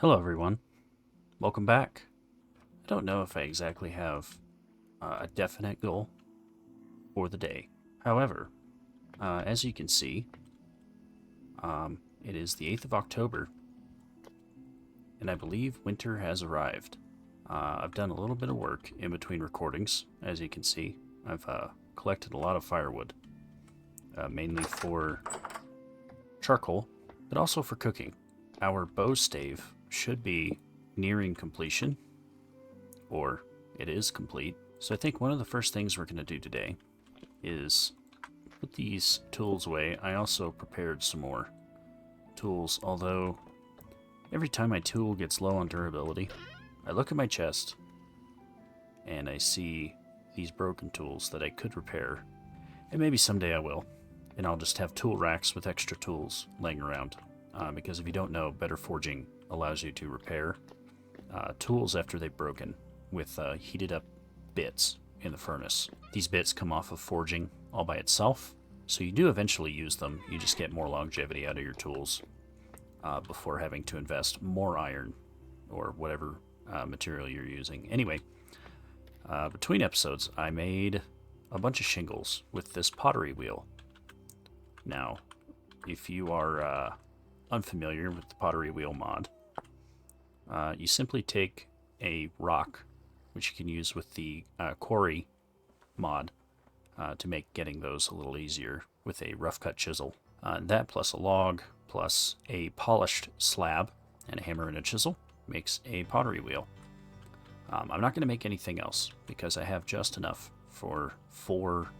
Hello everyone, welcome back. I don't know if I exactly have a definite goal for the day. However, as you can see, it is the 8th of October, and I believe winter has arrived. I've done a little bit of work in between recordings, as you can see. I've collected a lot of firewood, mainly for charcoal, but also for cooking. Our bow stave should be nearing completion, or it is complete. So I think one of the first things we're going to do today is put these tools away. I also prepared some more tools, although every time my tool gets low on durability, I look at my chest and I see these broken tools that I could repair, and maybe someday I will, and I'll just have tool racks with extra tools laying around. Because if you don't know, better forging allows you to repair tools after they've broken with heated up bits in the furnace. These bits come off of forging all by itself, so you do eventually use them. You just get more longevity out of your tools before having to invest more iron or whatever material you're using. Anyway, between episodes, I made a bunch of shingles with this pottery wheel. Now, if you are unfamiliar with the pottery wheel mod, you simply take a rock, which you can use with the quarry mod to make getting those a little easier with a rough cut chisel. And that plus a log plus a polished slab and a hammer and a chisel makes a pottery wheel. I'm not going to make anything else because I have just enough for 4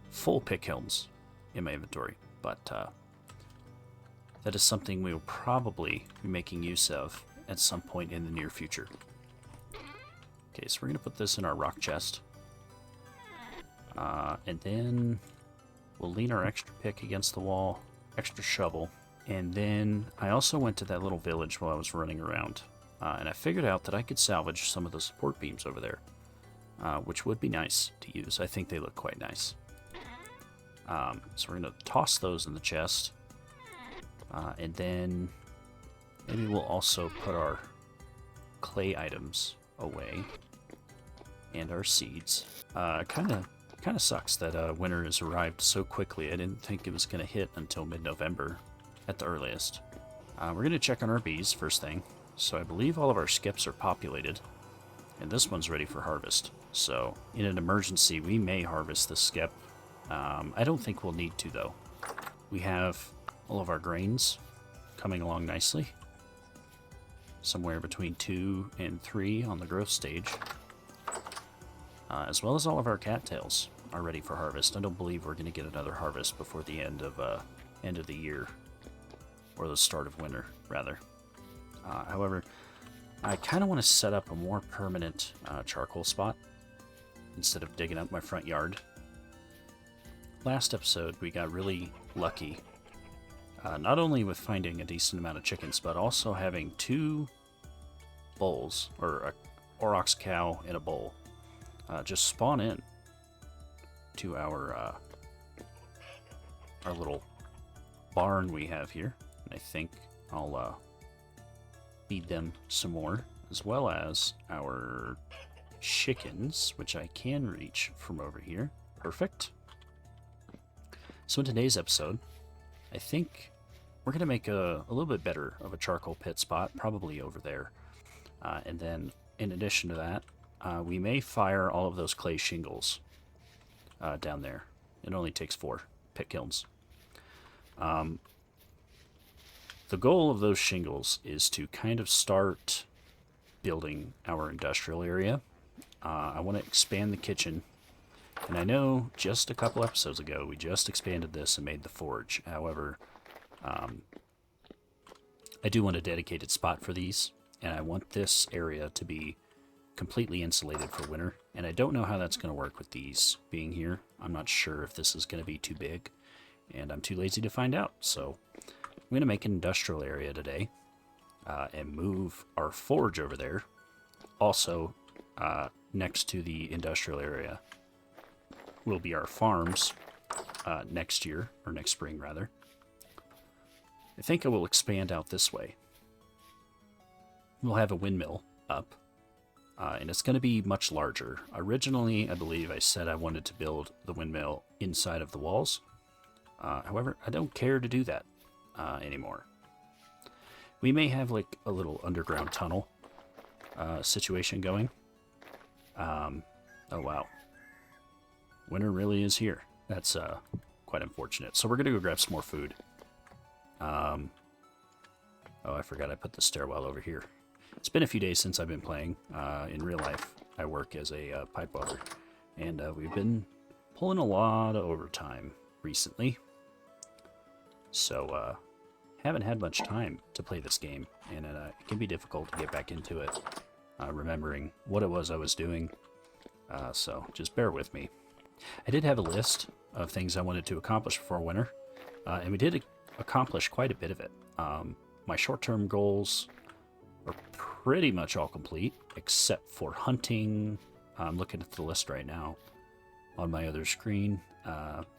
full pick kilns in my inventory, but that is something we will probably be making use of at some point in the near future. Okay, so we're going to put this in our rock chest. And then we'll lean our extra pick against the wall, extra shovel. And then I also went to that little village while I was running around. And I figured out that I could salvage some of the support beams over there, which would be nice to use. I think they look quite nice. So we're going to toss those in the chest. And then maybe we'll also put our clay items away and our seeds. Kind of sucks that winter has arrived so quickly. I didn't think it was going to hit until mid-November at the earliest. We're going to check on our bees first thing. So I believe all of our skips are populated, and this one's ready for harvest. So in an emergency, we may harvest this skip. I don't think we'll need to, though. We have all of our grains coming along nicely, somewhere between 2 and 3 on the growth stage, as well as all of our cattails are ready for harvest. I don't believe we're going to get another harvest before the end of the year, or the start of winter, rather. However, I kind of want to set up a more permanent charcoal spot instead of digging up my front yard. Last episode, we got really lucky, not only with finding a decent amount of chickens, but also having 2 bulls, or a aurochs cow and a bull, just spawn in to our little barn we have here. And I think I'll feed them some more, as well as our chickens, which I can reach from over here. Perfect. So in today's episode, I think we're going to make a little bit better of a charcoal pit spot, probably over there. And then, in addition to that, we may fire all of those clay shingles down there. It only takes 4 pit kilns. The goal of those shingles is to kind of start building our industrial area. I want to expand the kitchen. And I know just a couple episodes ago we just expanded this and made the forge. However, I do want a dedicated spot for these, and I want this area to be completely insulated for winter. And I don't know how that's going to work with these being here. I'm not sure if this is going to be too big, and I'm too lazy to find out. So I'm going to make an industrial area today and move our forge over there. Also, next to the industrial area will be our farms next year, or next spring rather. I think I will expand out this way. we'll have a windmill up. And it's going to be much larger. Originally, I believe I said I wanted to build the windmill inside of the walls. However, I don't care to do that anymore. We may have like a little underground tunnel situation going. Oh wow. Winter really is here. That's quite unfortunate. So we're going to go grab some more food. Oh, I forgot I put the stairwell over here. It's been a few days since I've been playing. In real life, I work as a pipe welder, and we've been pulling a lot of overtime recently. So, haven't had much time to play this game, and it can be difficult to get back into it, remembering what it was I was doing. So, just bear with me. I did have a list of things I wanted to accomplish before winter, and we did accomplish quite a bit of it. My short-term goals are pretty much all complete, except for hunting. I'm looking at the list right now on my other screen.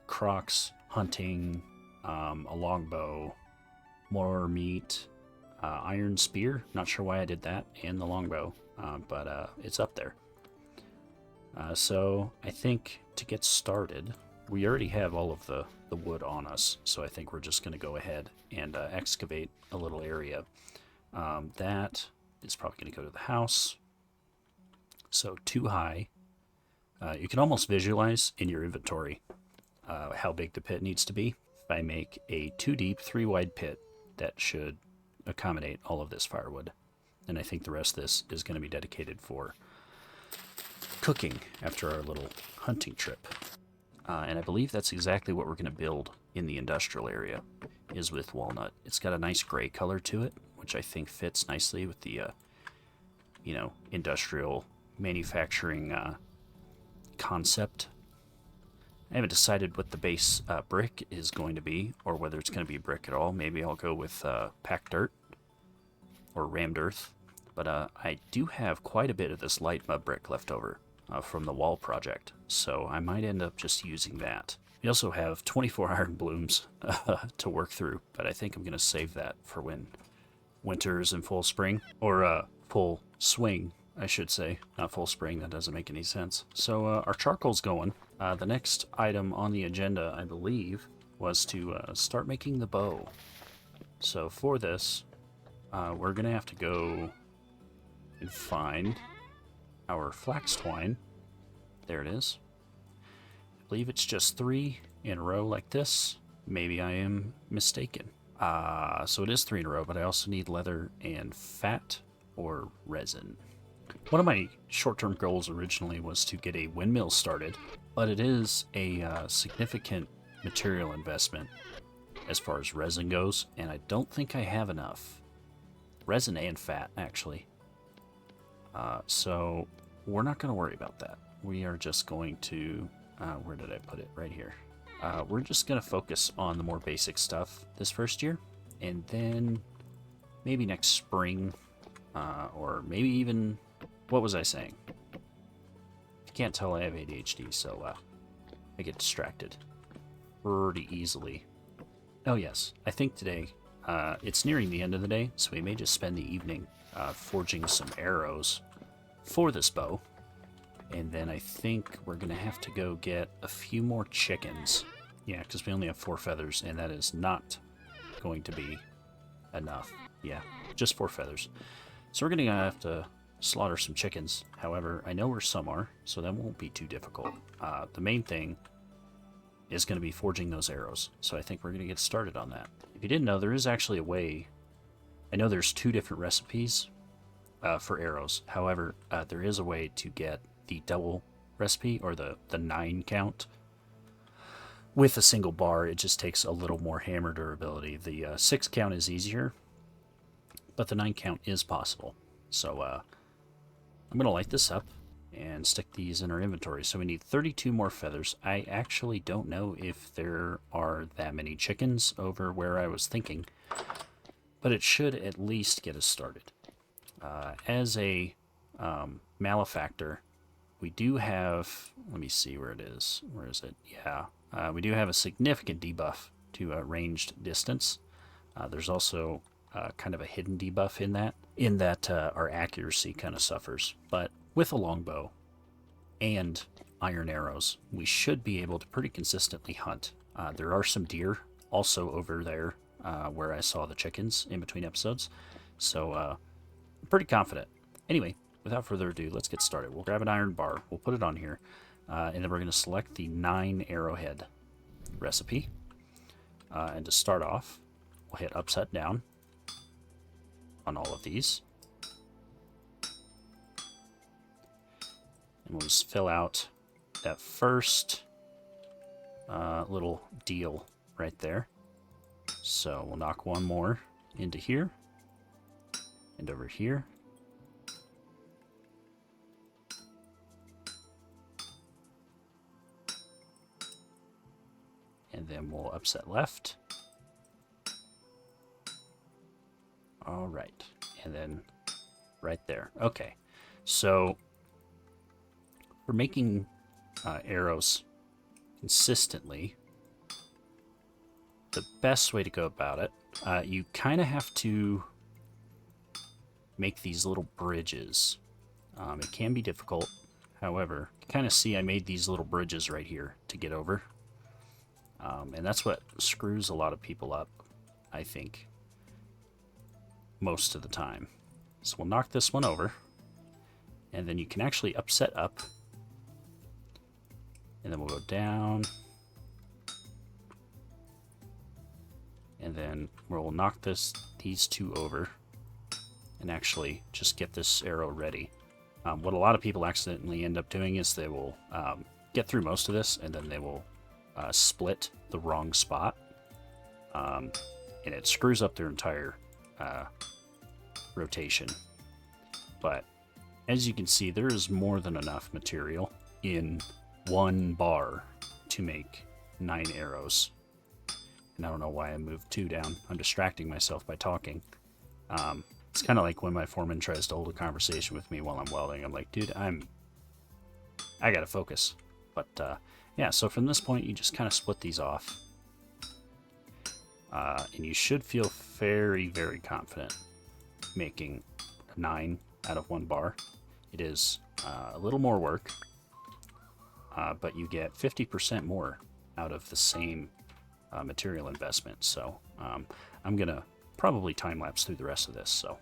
Crocs, hunting, a longbow, more meat, iron spear. Not sure why I did that, and the longbow, but it's up there. So I think to get started, we already have all of the wood on us, so I think we're just going to go ahead and excavate a little area. That is probably going to go to the house. So 2 high. You can almost visualize in your inventory how big the pit needs to be. If I make a 2 deep, 3 wide pit, that should accommodate all of this firewood. And I think the rest of this is going to be dedicated for cooking after our little hunting trip. And I believe that's exactly what we're going to build in the industrial area, is with walnut. It's got a nice gray color to it, which I think fits nicely with the, industrial manufacturing concept. I haven't decided what the base brick is going to be, or whether it's going to be brick at all. Maybe I'll go with packed dirt or rammed earth. But I do have quite a bit of this light mud brick left over from the wall project, so I might end up just using that. We also have 24 iron blooms to work through, but I think I'm going to save that for when winter is in full spring, or full swing, I should say. Not full spring, that doesn't make any sense. So our charcoal's going. The next item on the agenda, I believe, was to start making the bow. So for this, we're going to have to go and find our flax twine. There it is. I believe it's just 3 in a row like this. Maybe I am mistaken. So it is 3 in a row, but I also need leather and fat or resin. One of my short-term goals originally was to get a windmill started, but it is a significant material investment as far as resin goes, and I don't think I have enough. Resin and fat, actually. So we're not going to worry about that. We are just going to, where did I put it? Right here. We're just going to focus on the more basic stuff this first year, and then maybe next spring, or maybe even, what was I saying? If you can't tell, I have ADHD, so I get distracted pretty easily. Oh yes, I think today, it's nearing the end of the day, so we may just spend the evening forging some arrows for this bow. And then I think we're going to have to go get a few more chickens. Yeah, because we only have 4 feathers, and that is not going to be enough. Yeah, just 4 feathers. So we're going to have to slaughter some chickens. However, I know where some are, so that won't be too difficult. The main thing is going to be forging those arrows. So I think we're going to get started on that. If you didn't know, there is actually a way. I know there's 2 different recipes for arrows. However, there is a way to get the double recipe, or the 9 count, with a single bar. It just takes a little more hammer durability. The 6 count is easier, but the 9 count is possible. So I'm going to light this up and stick these in our inventory. So we need 32 more feathers. I actually don't know if there are that many chickens over where I was thinking, but it should at least get us started. As a malefactor, we do have, let me see where it is. Where is it? Yeah, we do have a significant debuff to ranged distance. There's also kind of a hidden debuff in that our accuracy kind of suffers. But with a longbow and iron arrows, we should be able to pretty consistently hunt. There are some deer also over there where I saw the chickens in between episodes, so I'm pretty confident. Anyway, without further ado, let's get started. We'll grab an iron bar, we'll put it on here, and then we're going to select the 9 arrowhead recipe. And to start off, we'll hit upside down on all of these. And we'll just fill out that first little deal right there. So we'll knock one more into here and over here. And then we'll upset left. All right, and then right there. Okay, so for making arrows consistently, the best way to go about it, you kind of have to make these little bridges. It can be difficult, however, you kind of see I made these little bridges right here to get over. And that's what screws a lot of people up, I think, most of the time. So we'll knock this one over, and then you can actually upset up, and then we'll go down, and then we'll knock these two over, and actually just get this arrow ready. What a lot of people accidentally end up doing is they will get through most of this, and then they will split the wrong spot, and it screws up their entire rotation. But as you can see, there is more than enough material in one bar to make 9 arrows. And I don't know why I moved 2 down. I'm distracting myself by talking. It's kind of like when my foreman tries to hold a conversation with me while I'm welding. I'm like, dude, I gotta focus. But yeah, so from this point, you just kind of split these off. And you should feel very, very confident making 9 out of 1 bar. It is a little more work, but you get 50% more out of the same material investment. So I'm going to probably time-lapse through the rest of this. So.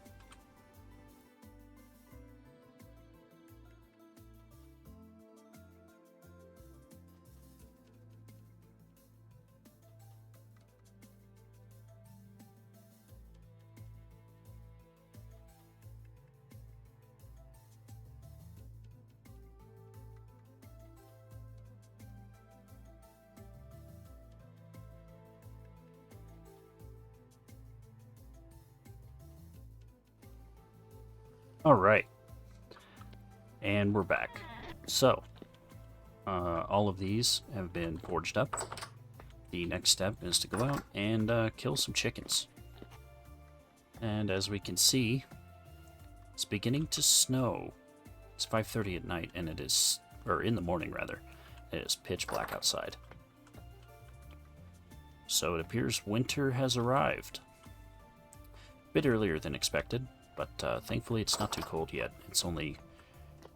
All right, and we're back. So, all of these have been forged up. The next step is to go out and kill some chickens. And as we can see, it's beginning to snow. It's 5:30 at night, and it is, or in the morning rather, it is pitch black outside. So it appears winter has arrived. A bit earlier than expected. But thankfully it's not too cold yet. It's only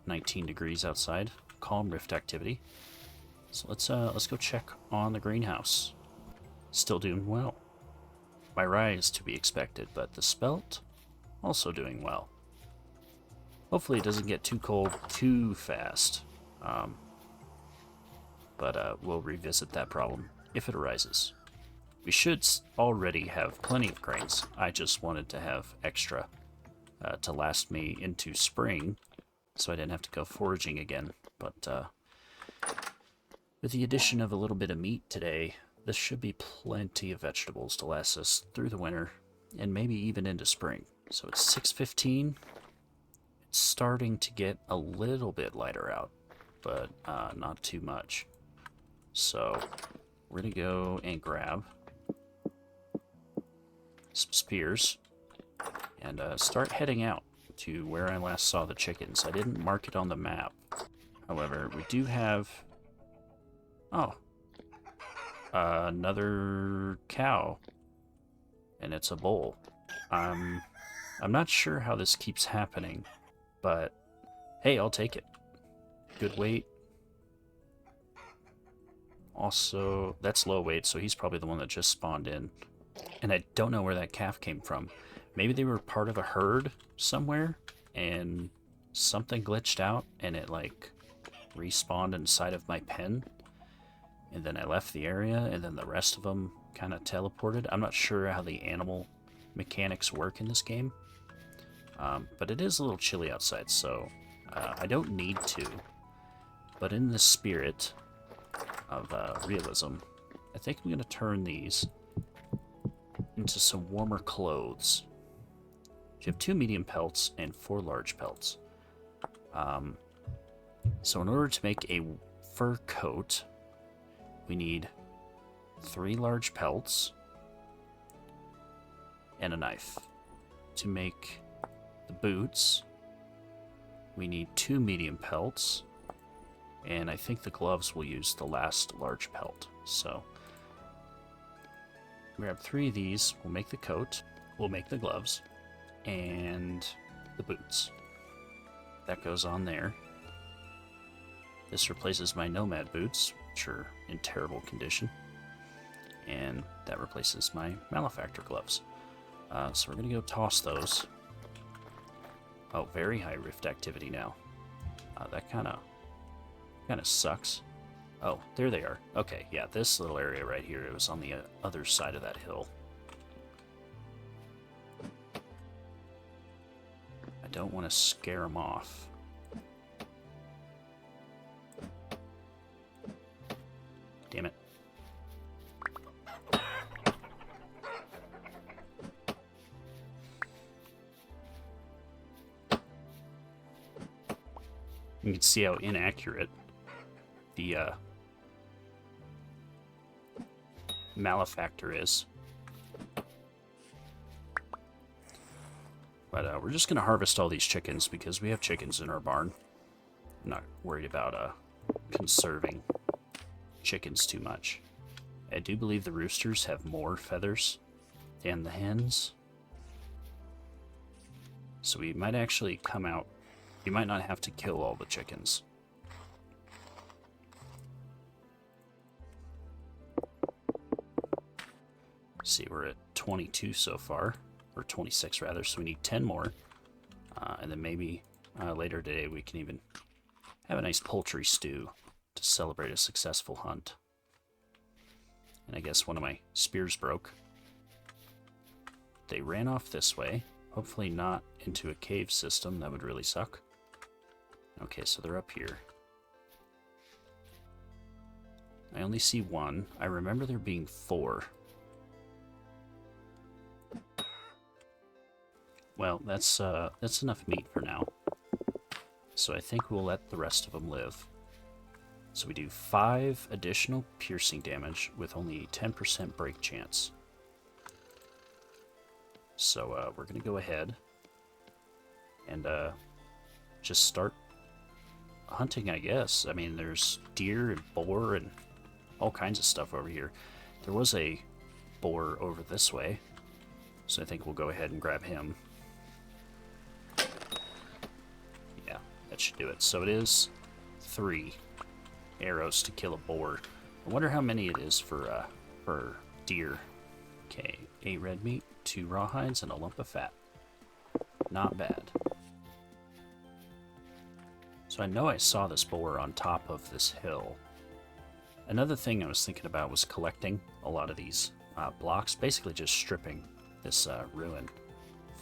19 degrees outside. Calm rift activity. So let's go check on the greenhouse. Still doing well. My rye is to be expected, but the spelt also doing well. Hopefully it doesn't get too cold too fast. But we'll revisit that problem if it arises. We should already have plenty of grains. I just wanted to have extra. To last me into spring, so I didn't have to go foraging again. But with the addition of a little bit of meat today, this should be plenty of vegetables to last us through the winter, and maybe even into spring. So it's 6:15. It's starting to get a little bit lighter out, but not too much. So we're gonna go and grab some spears and start heading out to where I last saw the chickens. I didn't mark it on the map. However, we do have... Oh. Another cow. And it's a bull. I'm not sure how this keeps happening, but hey, I'll take it. Good weight. Also, that's low weight, so he's probably the one that just spawned in. And I don't know where that calf came from. Maybe they were part of a herd somewhere, and something glitched out, and it, like, respawned inside of my pen. And then I left the area, and then the rest of them kind of teleported. I'm not sure how the animal mechanics work in this game. But it is a little chilly outside, so I don't need to. But in the spirit of realism, I think I'm going to turn these into some warmer clothes. You have 2 medium pelts and 4 large pelts. So in order to make a fur coat, we need 3 large pelts and a knife. To make the boots, we need 2 medium pelts, and I think the gloves will use the last large pelt. So grab 3 of these, we'll make the coat, we'll make the gloves, and the boots. That goes on there. This replaces my nomad boots, which are in terrible condition. And that replaces my malefactor gloves. So we're going to go toss those. Oh, very high rift activity now. That kind of sucks. Oh, there they are. Okay, yeah, this little area right here, it was on the other side of that hill. I don't want to scare them off. Damn it. You can see how inaccurate the malefactor is. But we're just going to harvest all these chickens because we have chickens in our barn. I'm not worried about conserving chickens too much. I do believe the roosters have more feathers than the hens. So we might actually come out. You might not have to kill all the chickens. See, we're at 22 so far, or 26 rather, so we need 10 more. And then maybe later today we can even have a nice poultry stew to celebrate a successful hunt. And I guess one of my spears broke. They ran off this way. Hopefully not into a cave system. That would really suck. Okay, so they're up here. I only see 1. I remember there being 4. Well, that's enough meat for now. So I think we'll let the rest of them live. So we do 5 additional piercing damage with only a 10% break chance. So we're going to go ahead and just start hunting, I guess. I mean, there's deer and boar and all kinds of stuff over here. There was a boar over this way, so I think we'll go ahead and grab him. Yeah, that should do it. So it is 3 arrows to kill a boar. I wonder how many it is for deer. Okay, 8 red meat, 2 rawhides, and a lump of fat. Not bad. So I know I saw this boar on top of this hill. Another thing I was thinking about was collecting a lot of these blocks, basically just stripping this ruin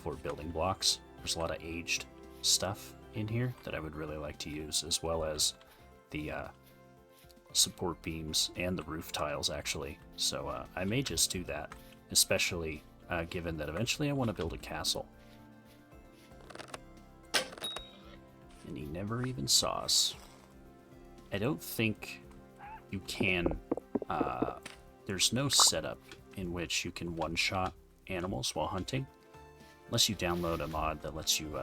for building blocks. There's a lot of aged stuff in here that I would really like to use, as well as the support beams and the roof tiles, actually. So I may just do that, especially given that eventually I want to build a castle. And he never even saw us. I don't think you can... there's no setup in which you can one-shot animals while hunting, unless you download a mod that lets you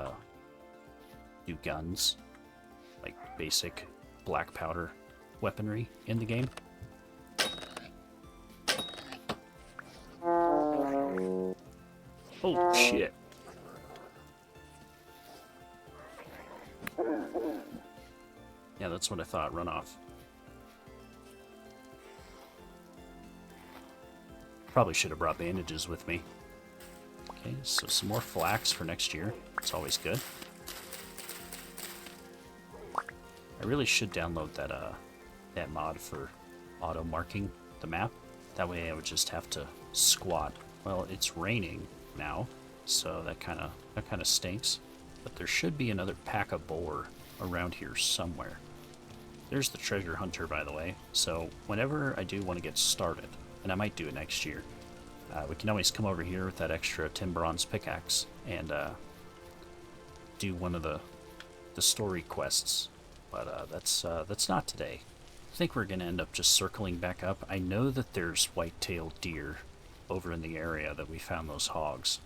do guns, like basic black powder weaponry in the game. Oh, shit. Yeah, that's what I thought. Run off. Probably should have brought bandages with me. Okay, so some more flax for next year. It's always good. I really should download that mod for auto marking the map. That way I would just have to squat. Well, it's raining now, so that kind of stinks. But there should be another pack of boar around here somewhere. There's the treasure hunter, by the way. So whenever I do want to get started, and I might do it next year, we can always come over here with that extra tin bronze pickaxe and do one of the story quests. But that's not today. I think we're gonna end up just circling back up. I know that there's white-tailed deer over in the area that we found those hogs,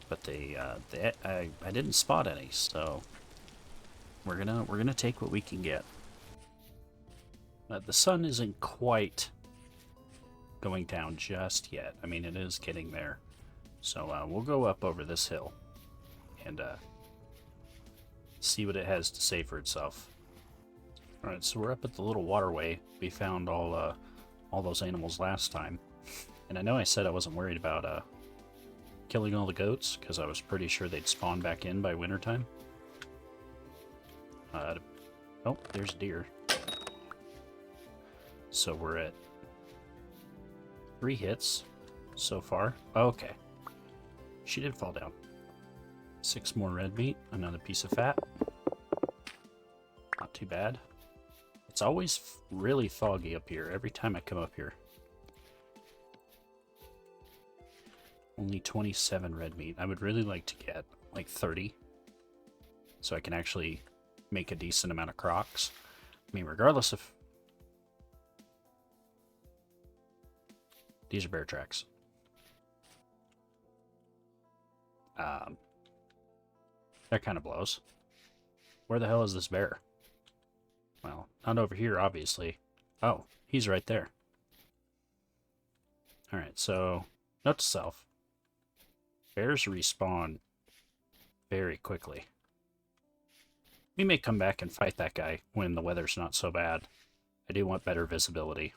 but I didn't spot any, so we're gonna take what we can get. The sun isn't quite going down just yet. I mean, it is getting there. So we'll go up over this hill and see what it has to say for itself. Alright, so we're up at the little waterway. We found all those animals last time. And I know I said I wasn't worried about killing all the goats, because I was pretty sure they'd spawn back in by wintertime. Oh, there's a deer. So we're at 3 hits so far. Okay. She did fall down. 6 more red meat, another piece of fat. Not too bad. It's always really foggy up here every time I come up here. Only 27 red meat. I would really like to get like 30 so I can actually make a decent amount of crocs. I mean, regardless of... These are bear tracks. That kind of blows. Where the hell is this bear? Well, not over here, obviously. Oh, he's right there. Alright, so, note to self. Bears respawn very quickly. We may come back and fight that guy when the weather's not so bad. I do want better visibility.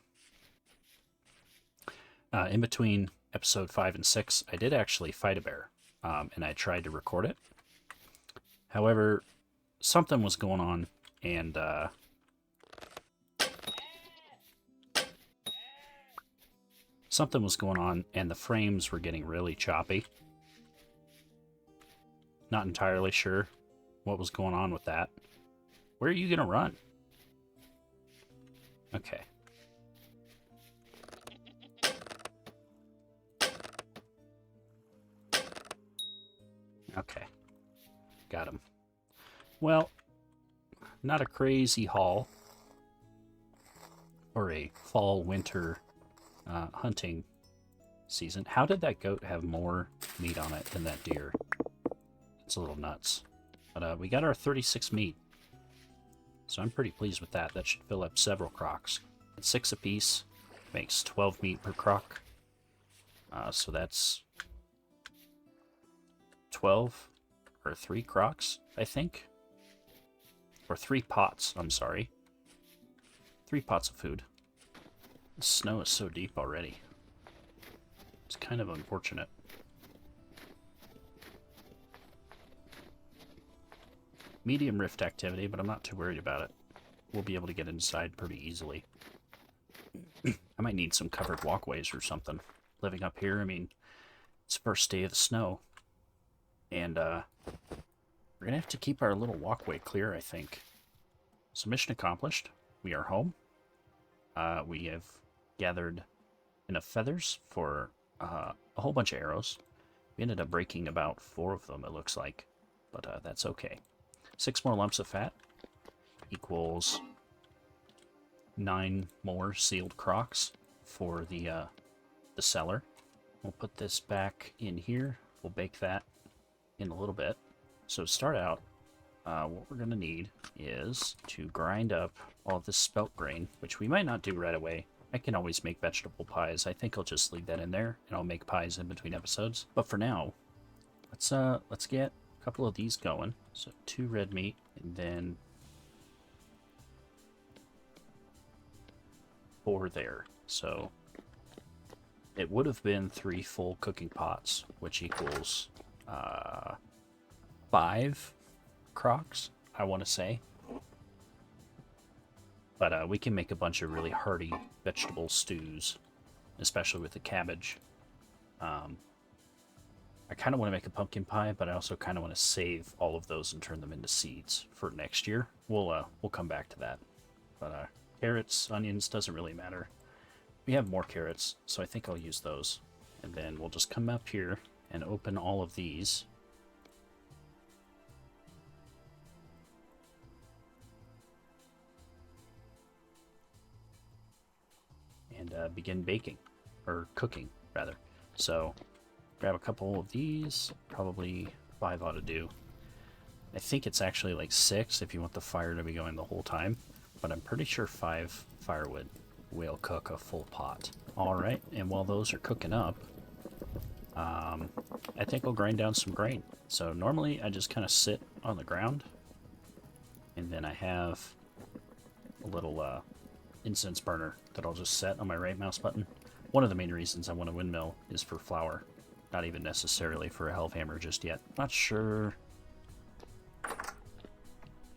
In between episode 5 and 6, I did actually fight a bear, and I tried to record it. However, something was going on, and the frames were getting really choppy. Not entirely sure what was going on with that. Where are you gonna run? Okay. Okay. Got him. Well, not a crazy haul for a fall-winter hunting season. How did that goat have more meat on it than that deer? It's a little nuts. But we got our 36 meat. So I'm pretty pleased with that. That should fill up several crocs. 6 apiece makes 12 meat per croc. So that's 12 or 3 crocs, I think. Or 3 pots, I'm sorry. 3 pots of food. The snow is so deep already. It's kind of unfortunate. Medium rift activity, but I'm not too worried about it. We'll be able to get inside pretty easily. I might need some covered walkways or something. Living up here, I mean, it's the first day of the snow. And we're going to have to keep our little walkway clear, I think. So mission accomplished. We are home. We have gathered enough feathers for a whole bunch of arrows. We ended up breaking about 4 of them, it looks like. But that's okay. 6 more lumps of fat equals 9 more sealed crocs for the cellar. We'll put this back in here. We'll bake that in a little bit. So to start out, what we're going to need is to grind up all this spelt grain, which we might not do right away. I can always make vegetable pies. I think I'll just leave that in there, and I'll make pies in between episodes. But for now, let's get a couple of these going. So 2 red meat, and then 4 there. So it would have been 3 full cooking pots, which equals 5 crocs, I want to say. But we can make a bunch of really hearty vegetable stews, especially with the cabbage. I kind of want to make a pumpkin pie, but I also kind of want to save all of those and turn them into seeds for next year. We'll come back to that. But carrots, onions, doesn't really matter. We have more carrots, so I think I'll use those. And then we'll just come up here and open all of these. And begin baking, or cooking, rather. So, grab a couple of these, probably 5 ought to do. I think it's actually like 6 if you want the fire to be going the whole time, but I'm pretty sure 5 firewood will cook a full pot. Alright, and while those are cooking up, I think I'll grind down some grain. So normally I just kind of sit on the ground, and then I have a little incense burner that I'll just set on my right mouse button. One of the main reasons I want a windmill is for flour, not even necessarily for a hellhammer just yet. Not sure.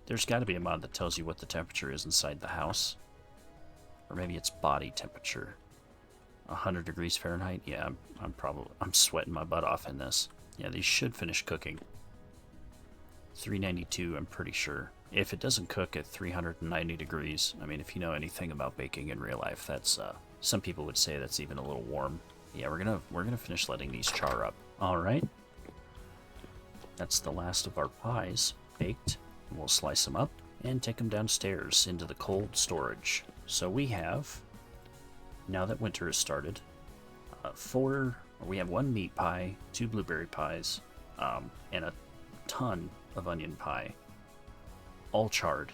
There's got to be a mod that tells you what the temperature is inside the house. Or maybe it's body temperature. 100 degrees Fahrenheit? Yeah, I'm sweating my butt off in this. Yeah, these should finish cooking. 392, I'm pretty sure. If it doesn't cook at 390 degrees, I mean, if you know anything about baking in real life, that's some people would say that's even a little warm. Yeah, we're gonna finish letting these char up. All right. That's the last of our pies baked. And we'll slice them up and take them downstairs into the cold storage. So we have, now that winter has started, we have 1 meat pie, 2 blueberry pies, and a ton of onion pie. All charred,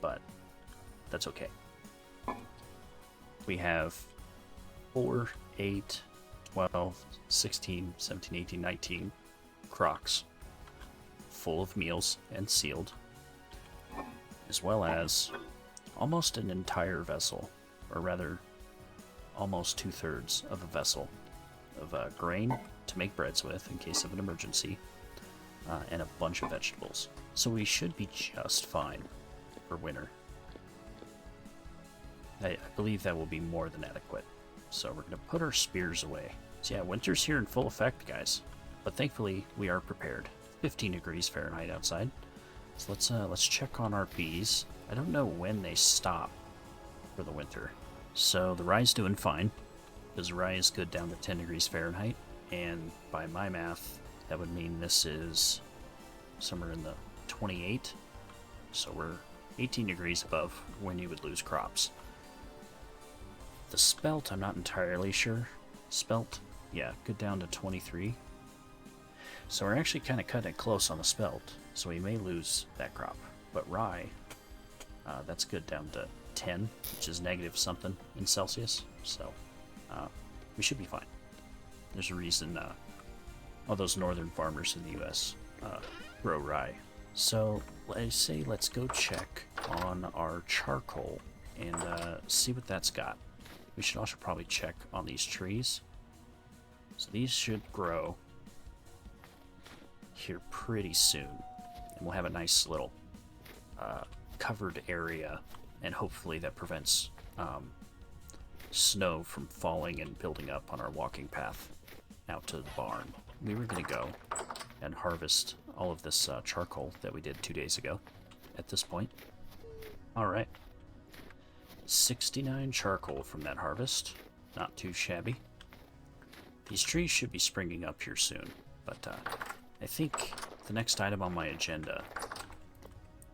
but that's okay. We have 4, 8, 12, 16, 17, 18, 19 crocs full of meals and sealed, as well as almost an entire vessel, or rather almost 2/3 of a vessel of grain to make breads with in case of an emergency, and a bunch of vegetables. So we should be just fine for winter. I believe that will be more than adequate. So we're going to put our spears away. So yeah, winter's here in full effect, guys. But thankfully, we are prepared. 15 degrees Fahrenheit outside. So let's check on our bees. I don't know when they stop for the winter. So the rye's doing fine, because rye is good down to 10 degrees Fahrenheit. And by my math, that would mean this is somewhere in the 28. So we're 18 degrees above when you would lose crops. The spelt, I'm not entirely sure. Spelt, yeah, good down to 23. So we're actually kind of cutting it close on the spelt, so we may lose that crop. But rye, that's good down to 10, which is negative something in Celsius. So we should be fine. There's a reason all those northern farmers in the U.S. Grow rye. So I say let's go check on our charcoal and see what that's got. We should also probably check on these trees. So these should grow here pretty soon. And we'll have a nice little covered area, and hopefully that prevents snow from falling and building up on our walking path out to the barn. We were going to go and harvest all of this charcoal that we did 2 days ago at this point. Alright. 69 charcoal from that harvest. Not too shabby. These trees should be springing up here soon, but I think the next item on my agenda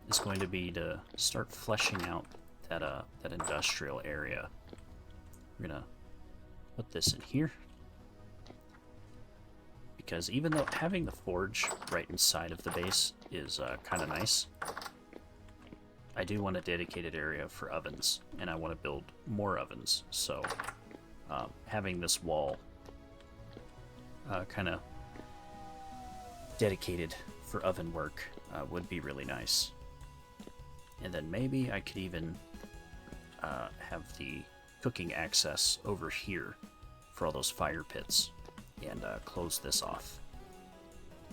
is going to be to start fleshing out that industrial area. We're gonna put this in here, because even though having the forge right inside of the base is kind of nice, I do want a dedicated area for ovens, and I want to build more ovens. So having this wall kind of dedicated for oven work would be really nice. And then maybe I could even have the cooking access over here for all those fire pits and close this off.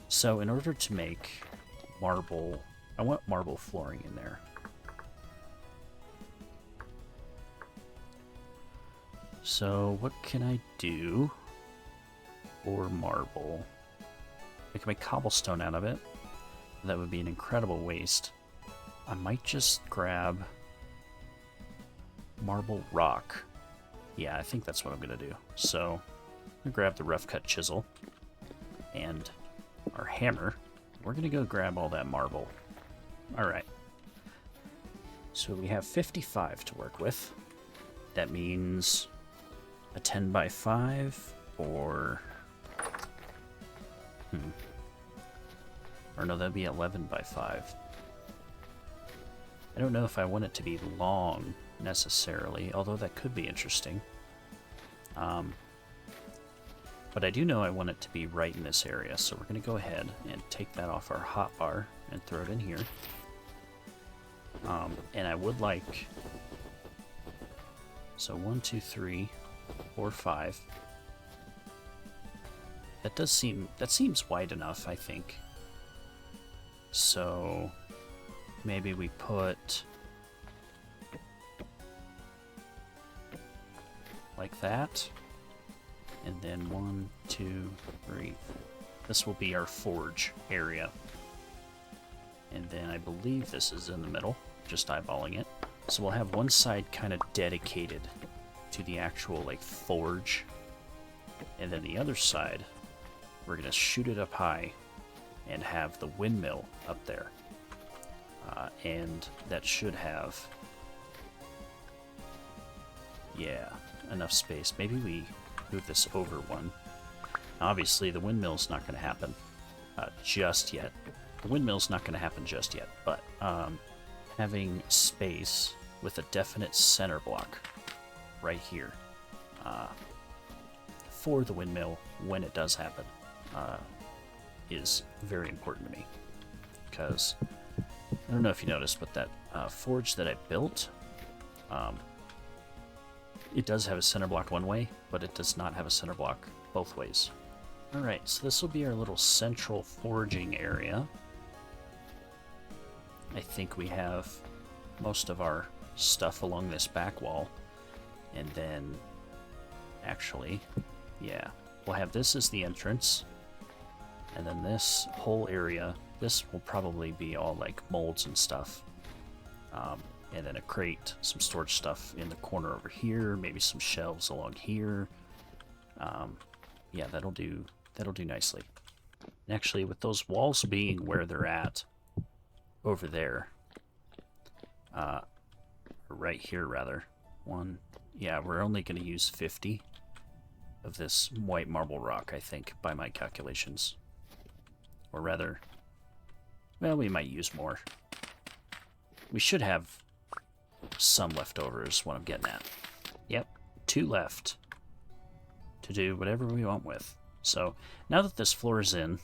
So in order to make marble, I want marble flooring in there. So what can I do for marble? I can make cobblestone out of it. That would be an incredible waste. I might just grab marble rock. Yeah, I think that's what I'm going to do. So I'm going to grab the rough cut chisel and our hammer. We're going to go grab all that marble. Alright. So we have 55 to work with. That means a 10 by 5 or... Or no, that'd be 11 by 5. I don't know if I want it to be long, necessarily, although that could be interesting. But I do know I want it to be right in this area, so we're going to go ahead and take that off our hotbar and throw it in here. And I would like... So 1, 2, 3, 4, 5. That seems wide enough, I think. So maybe we put like that, and then 1, 2, 3. This will be our forge area, and then I believe this is in the middle, just eyeballing it. So we'll have one side kind of dedicated to the actual like forge, and then the other side we're gonna shoot it up high and have the windmill up there. And that should have, yeah, enough space. Maybe we move this over one. Obviously, the windmill's not going to happen just yet. The windmill's not going to happen just yet, but having space with a definite center block right here for the windmill when it does happen is very important to me, because I don't know if you noticed, but that forge that I built, it does have a center block one way, but it does not have a center block both ways. Alright, so this will be our little central forging area. I think we have most of our stuff along this back wall, and then actually, yeah, we'll have this as the entrance, and then this whole area, this will probably be all like molds and stuff. And then a crate, some storage stuff in the corner over here, maybe some shelves along here. Yeah, that'll do nicely. And actually, with those walls being where they're at, over there, right here rather, yeah, we're only going to use 50 of this white marble rock, I think, by my calculations. Or rather, well, we might use more. We should have some left over is what I'm getting at. Yep, 2 left to do whatever we want with. So now that this floor is in,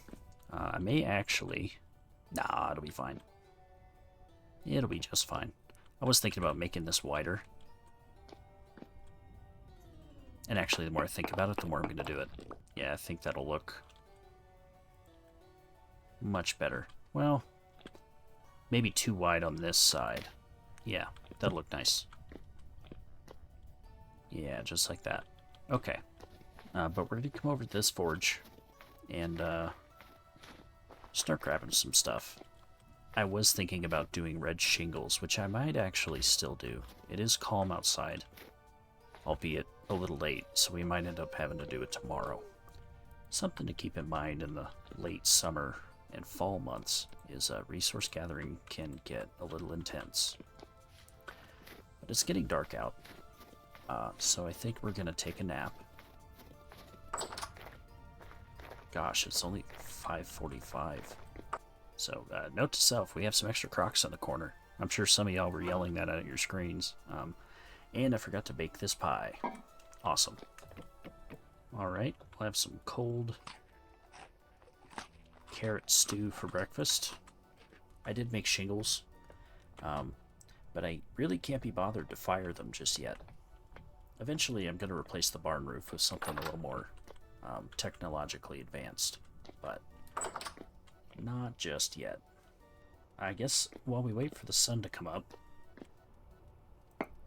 I may actually... Nah, it'll be fine. It'll be just fine. I was thinking about making this wider. And actually, the more I think about it, the more I'm going to do it. Yeah, I think that'll look much better. Well, maybe too wide on this side. Yeah, that'll look nice. Yeah, just like that. Okay. But we're going to come over to this forge and start grabbing some stuff. I was thinking about doing red shingles, which I might actually still do. It is calm outside, albeit a little late, so we might end up having to do it tomorrow. Something to keep in mind in the late summer and fall months is resource gathering can get a little intense. But it's getting dark out, so I think we're going to take a nap. Gosh, it's only 5:45. So, note to self, we have some extra Crocs in the corner. I'm sure some of y'all were yelling that at your screens. And I forgot to bake this pie. Awesome. Alright, we'll have some cold carrot stew for breakfast. I did make shingles, but I really can't be bothered to fire them just yet. Eventually I'm going to replace the barn roof with something a little more technologically advanced, but not just yet. I guess while we wait for the sun to come up,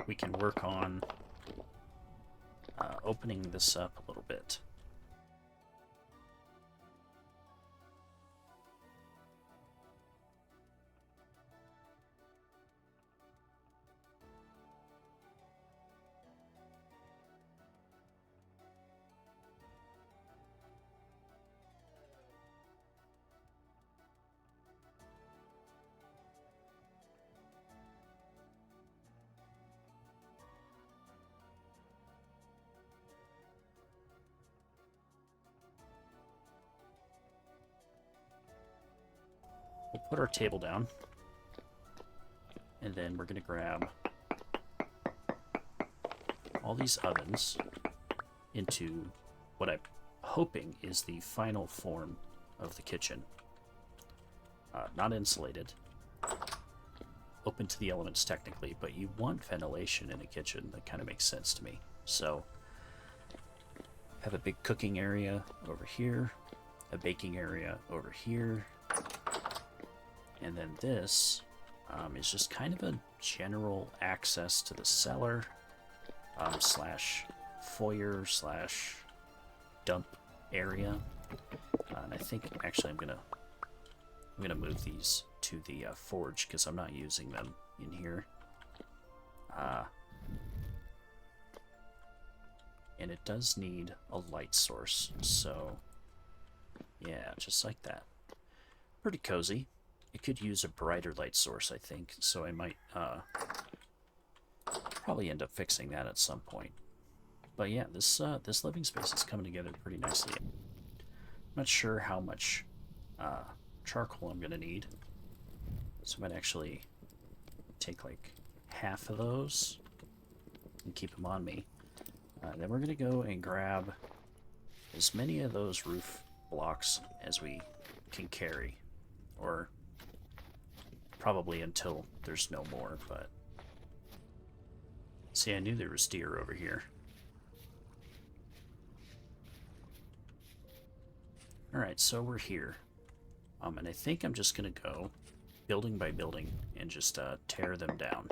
we can work on opening this up a little bit. We'll put our table down, and then we're going to grab all these ovens into what I'm hoping is the final form of the kitchen. Not insulated, open to the elements technically, but you want ventilation in a kitchen. That kind of makes sense to me. So, have a big cooking area over here, a baking area over here, and then this is just kind of a general access to the cellar slash foyer slash dump area. And I think actually I'm gonna move these to the forge because I'm not using them in here. And it does need a light source, so yeah, just like that. Pretty cozy. It could use a brighter light source, I think, so I might probably end up fixing that at some point. But yeah, this living space is coming together pretty nicely. I'm not sure how much charcoal I'm gonna need, so I might actually take like half of those and keep them on me. Then we're gonna go and grab as many of those roof blocks as we can carry, or probably until there's no more. But see, I knew there was deer over here. Alright, so we're here. And I think I'm just gonna go building by building and just tear them down.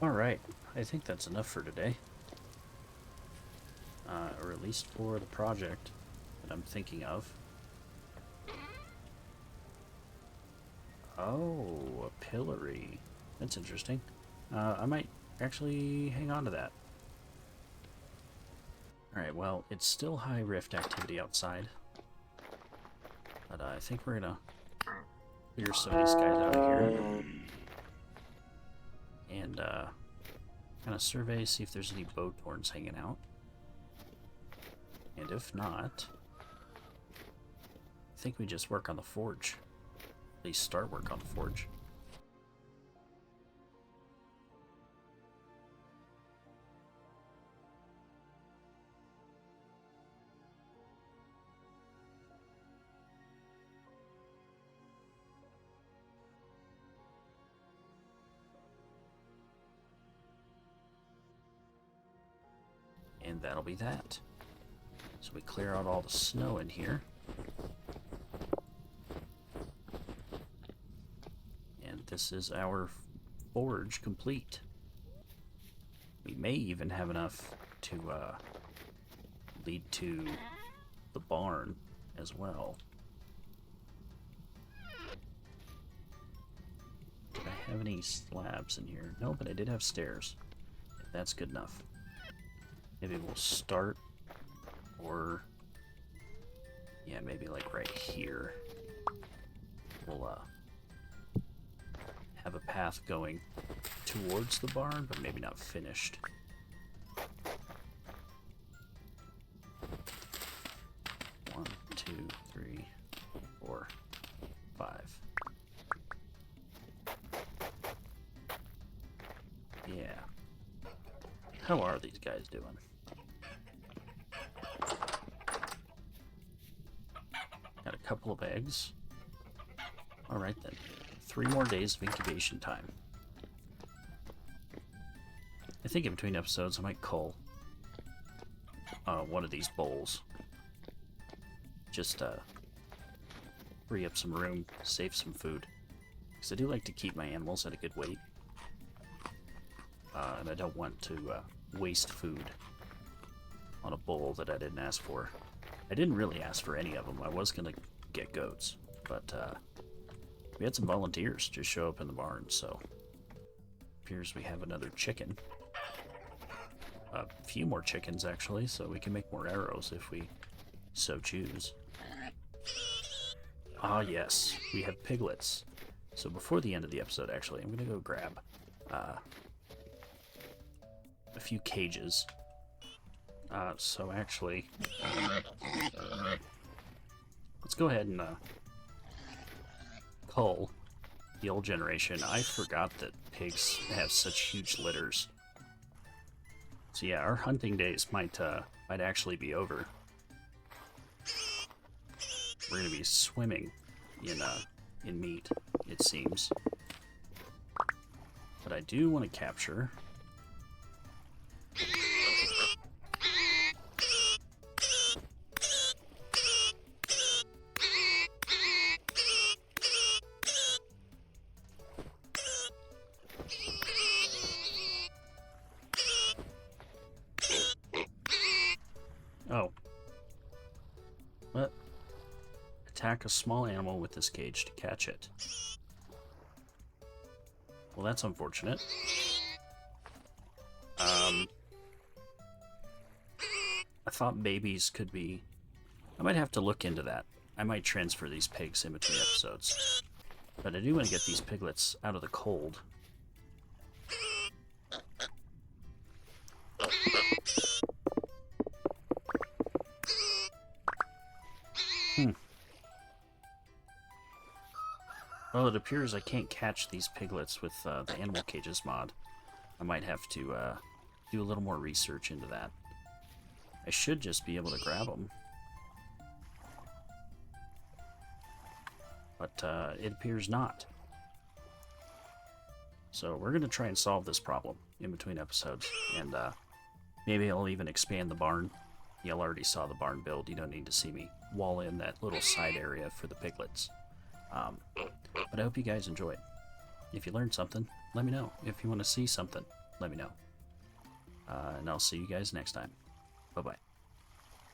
Alright, I think that's enough for today. Or at least for the project that I'm thinking of. Oh, a pillory. That's interesting. I might actually hang on to that. Alright, well, it's still high rift activity outside. But I think we're gonna clear some of these guys out of here. And kind of survey, see if there's any boat horns hanging out. And if not, I think we just work on the forge. At least start work on the forge. And that'll be that. So we clear out all the snow in here. And this is our forge complete. We may even have enough to lead to the barn as well. Did I have any slabs in here? No, but I did have stairs. That's good enough. Maybe we'll start, or yeah, maybe like right here. We'll have a path going towards the barn, but maybe not finished. One, two, three, 4, 5. Yeah. How are these guys doing? Got a couple of eggs. Alright then. 3 more days of incubation time. I think in between episodes I might cull one of these bowls. Just free up some room, save some food. Because I do like to keep my animals at a good weight. And I don't want to waste food on a bowl that I didn't ask for. I didn't really ask for any of them. I was going to get goats, but we had some volunteers just show up in the barn, so appears we have another chicken. A few more chickens, actually, so we can make more arrows if we so choose. Ah, yes, we have piglets. So before the end of the episode, actually, I'm going to go grab a few cages. So actually, let's go ahead and cull the old generation. I forgot that pigs have such huge litters. So yeah, our hunting days might actually be over. We're gonna be swimming in meat, it seems. But I do want to capture attack a small animal with this cage to catch it. Well, that's unfortunate. I thought babies could be... I might have to look into that. I might transfer these pigs in between episodes. But I do want to get these piglets out of the cold. Well, it appears I can't catch these piglets with the animal cages mod. I might have to do a little more research into that. I should just be able to grab them. But it appears not. So we're going to try and solve this problem in between episodes. And maybe I'll even expand the barn. Y'all already saw the barn build. You don't need to see me wall in that little side area for the piglets. But I hope you guys enjoyed. If you learned something, let me know. If you want to see something, let me know. And I'll see you guys next time. Bye-bye.